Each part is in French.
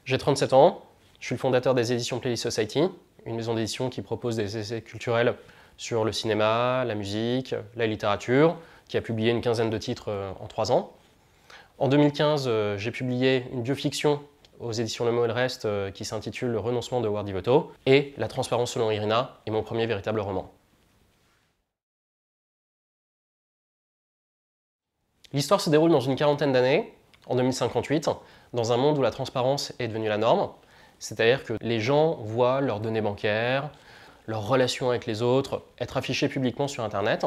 J'ai 37 ans, je suis le fondateur des éditions Playlist Society, une maison d'édition qui propose des essais culturels sur le cinéma, la musique, la littérature, qui a publié une quinzaine de titres en 3 ans. En 2015, j'ai publié une biofiction aux éditions Le Mot et le Reste qui s'intitule Le renoncement de Howard Devoto, et La transparence selon Irina est mon premier véritable roman. L'histoire se déroule dans une quarantaine d'années, en 2058, dans un monde où la transparence est devenue la norme, c'est-à-dire que les gens voient leurs données bancaires, leurs relations avec les autres être affichées publiquement sur Internet,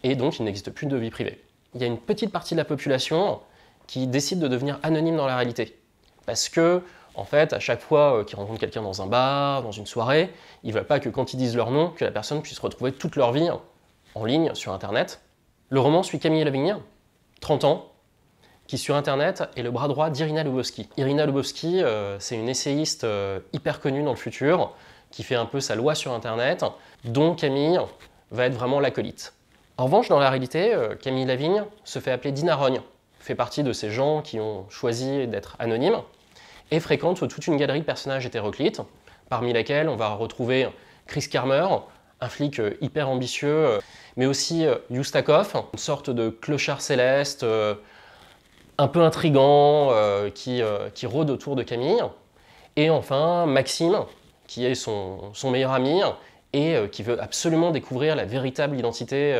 et donc il n'existe plus de vie privée. Il y a une petite partie de la population qui décide de devenir anonyme dans la réalité, parce que, en fait, à chaque fois qu'ils rencontrent quelqu'un dans un bar, dans une soirée, ils ne veulent pas que quand ils disent leur nom, que la personne puisse retrouver toute leur vie en ligne sur Internet. Le roman suit Camille Lavigne, 30 ans, qui sur Internet est le bras droit d'Irina Lubowski. Irina Lubowski, c'est une essayiste hyper connue dans le futur, qui fait un peu sa loi sur Internet, dont Camille va être vraiment l'acolyte. En revanche, dans la réalité, Camille Lavigne se fait appeler Dina Rogne, fait partie de ces gens qui ont choisi d'être anonymes, et fréquente toute une galerie de personnages hétéroclites, parmi lesquels on va retrouver Chris Karmer, un flic hyper ambitieux, mais aussi Youstakov, une sorte de clochard céleste, un peu intrigant, qui rôde autour de Camille. Et enfin, Maxime, qui est son meilleur ami, et qui veut absolument découvrir la véritable identité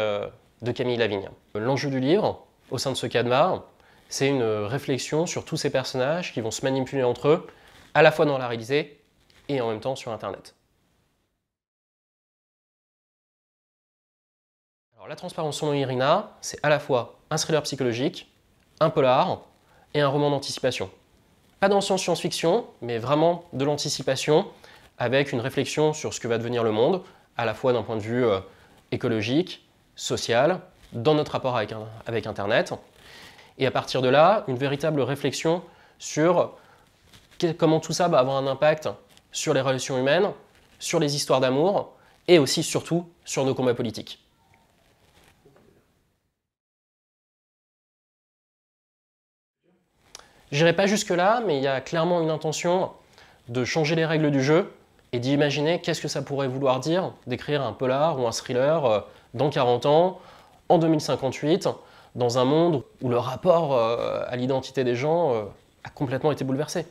de Camille Lavigne. L'enjeu du livre, au sein de ce canevas, c'est une réflexion sur tous ces personnages qui vont se manipuler entre eux, à la fois dans la réalité et en même temps sur Internet. Alors, La transparence selon Irina, c'est à la fois un thriller psychologique, un polar et un roman d'anticipation. Pas dans le sens science-fiction, mais vraiment de l'anticipation, avec une réflexion sur ce que va devenir le monde, à la fois d'un point de vue écologique, social, dans notre rapport avec Internet. Et à partir de là, une véritable réflexion sur comment tout ça va avoir un impact sur les relations humaines, sur les histoires d'amour, et aussi, surtout, sur nos combats politiques. J'irai pas jusque-là, mais il y a clairement une intention de changer les règles du jeu et d'imaginer qu'est-ce que ça pourrait vouloir dire d'écrire un polar ou un thriller dans 40 ans, en 2058, dans un monde où le rapport à l'identité des gens a complètement été bouleversé.